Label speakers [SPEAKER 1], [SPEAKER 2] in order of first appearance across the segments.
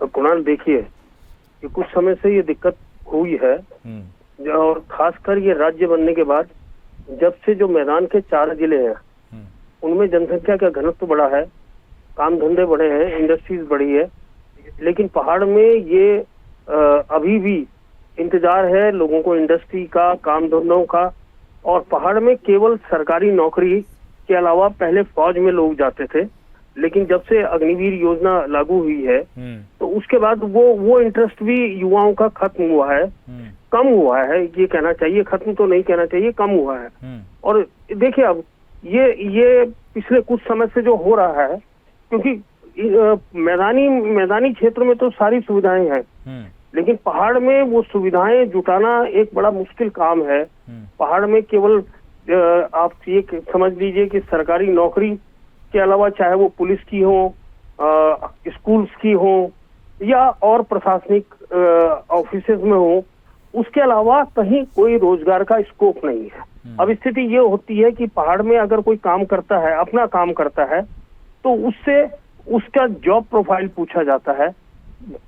[SPEAKER 1] कुणाल देखिए कि कुछ समय से ये दिक्कत हुई है और खासकर ये राज्य बनने के बाद जब से जो मैदान के 4 जिले हैं उनमें जनसंख्या का घनत्व बढ़ा है, काम धंधे बढ़े हैं, इंडस्ट्रीज बढ़ी है, लेकिन पहाड़ में ये अभी भी इंतजार है लोगों को इंडस्ट्री का, काम धंधों का। और पहाड़ में केवल सरकारी नौकरी के अलावा पहले फौज में लोग जाते थे, लेकिन जब से अग्निवीर योजना लागू हुई है तो उसके बाद वो इंटरेस्ट भी युवाओं का खत्म हुआ है, कम हुआ है, ये कहना चाहिए, खत्म तो नहीं कहना चाहिए, कम हुआ है। और देखिए अब ये पिछले कुछ समय से जो हो रहा है, क्योंकि मैदानी क्षेत्र में तो सारी सुविधाएं हैं, लेकिन पहाड़ में वो सुविधाएं जुटाना एक बड़ा मुश्किल काम है। पहाड़ में केवल आप ये समझ लीजिए कि सरकारी नौकरी के अलावा चाहे वो पुलिस की हो, स्कूल्स की हो या और प्रशासनिक ऑफिसेज में हो, उसके अलावा कहीं कोई रोजगार का स्कोप नहीं है। अब स्थिति ये होती है कि पहाड़ में अगर कोई काम करता है, अपना काम करता है, तो उससे उसका जॉब प्रोफाइल पूछा जाता है।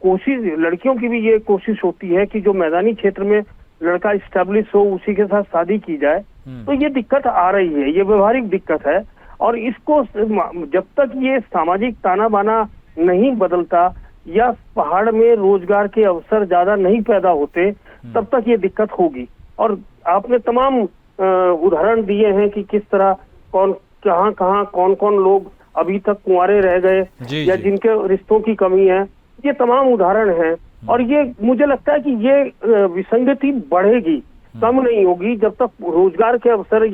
[SPEAKER 1] कोशिश लड़कियों की भी ये कोशिश होती है कि जो मैदानी क्षेत्र में लड़का स्टैब्लिश हो उसी के साथ शादी की जाए। तो ये दिक्कत आ रही है, ये व्यवहारिक दिक्कत है। और इसको जब तक ये सामाजिक ताना बाना नहीं बदलता या पहाड़ में रोजगार के अवसर ज्यादा नहीं पैदा होते, तब तक ये दिक्कत होगी। और आपने तमाम उदाहरण दिए हैं कि किस तरह कहाँ कौन कौन लोग अभी तक कुंवारे रह गए या जिनके रिश्तों की कमी है, ये तमाम उदाहरण हैं। और ये मुझे लगता है कि ये विसंगति बढ़ेगी, कम नहीं होगी जब तक रोजगार के अवसर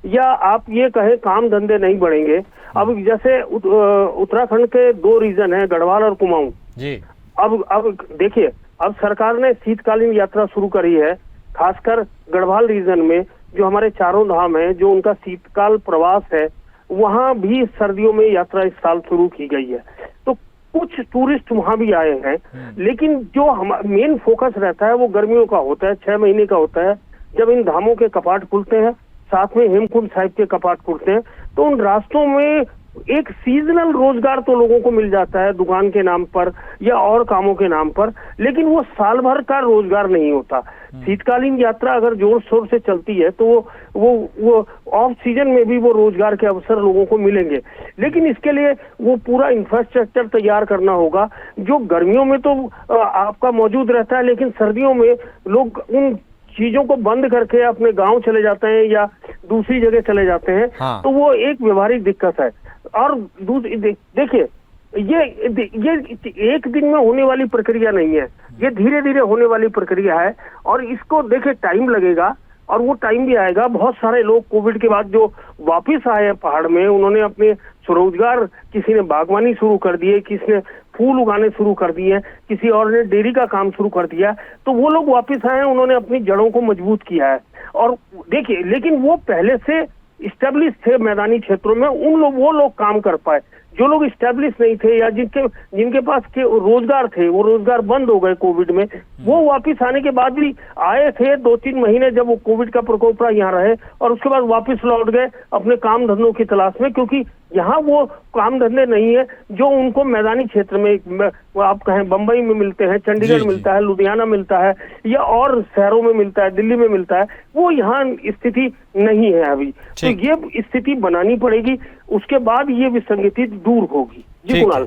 [SPEAKER 1] या आप ये कहें काम धंधे नहीं बढ़ेंगे। अब जैसे उत्तराखंड के 2 रीजन हैं, गढ़वाल और कुमाऊं जी। अब देखिए, अब सरकार ने शीतकालीन यात्रा शुरू करी है, खासकर गढ़वाल रीजन में जो हमारे चारों धाम है, जो उनका शीतकाल प्रवास है, वहां भी सर्दियों में यात्रा इस साल शुरू की गई है। तो कुछ टूरिस्ट वहां भी आए हैं, लेकिन जो मेन फोकस रहता है वो गर्मियों का होता है, 6 महीने का होता है, जब इन धामों के कपाट खुलते हैं, साथ में हेमकुंड साहिब के कपाट खुलते हैं, तो उन रास्तों में एक सीजनल रोजगार तो लोगों को मिल जाता है दुकान के नाम पर या और कामों के नाम पर, लेकिन वो साल भर का रोजगार नहीं होता। शीतकालीन यात्रा अगर जोर शोर से चलती है तो वो ऑफ सीजन में भी वो रोजगार के अवसर लोगों को मिलेंगे, लेकिन इसके लिए वो पूरा इंफ्रास्ट्रक्चर तैयार करना होगा जो गर्मियों में तो आपका मौजूद रहता है, लेकिन सर्दियों में लोग उन चीजों को बंद करके अपने गांव चले जाते हैं या दूसरी जगह चले जाते हैं। हाँ। तो वो एक व्यवहारिक दिक्कत है। और देखिए, ये एक दिन में होने वाली प्रक्रिया नहीं है, ये धीरे धीरे होने वाली प्रक्रिया है। और इसको देखिए टाइम लगेगा, और वो टाइम भी आएगा। बहुत सारे लोग कोविड के बाद जो वापस आए हैं पहाड़ में, उन्होंने अपने स्वरोजगार, किसी ने बागवानी शुरू कर दिए, किसी ने फूल उगाने शुरू कर दिए, किसी और ने डेयरी का काम शुरू कर दिया, तो वो लोग वापस आए हैं, उन्होंने अपनी जड़ों को मजबूत किया है। और देखिए, लेकिन वो पहले से इस्टेब्लिश थे मैदानी क्षेत्रों में, वो लोग काम कर पाए। जो लोग इस्टेब्लिश नहीं थे या जिनके पास के रोजगार थे, वो रोजगार बंद हो गए कोविड में, वो वापस आने के बाद भी आए थे 2-3 महीने जब वो कोविड का प्रकोप रहा, यहाँ रहे, और उसके बाद वापस लौट गए अपने काम धंधों की तलाश में, क्योंकि यहाँ वो काम धंधे नहीं है जो उनको मैदानी क्षेत्र में आप कहें बंबई में मिलते हैं, चंडीगढ़ मिलता है, लुधियाना मिलता है या और शहरों में मिलता है, दिल्ली में मिलता है, वो यहाँ स्थिति नहीं है अभी। तो ये स्थिति बनानी पड़ेगी, उसके बाद ये विसंगति दूर होगी। जी कुणाल।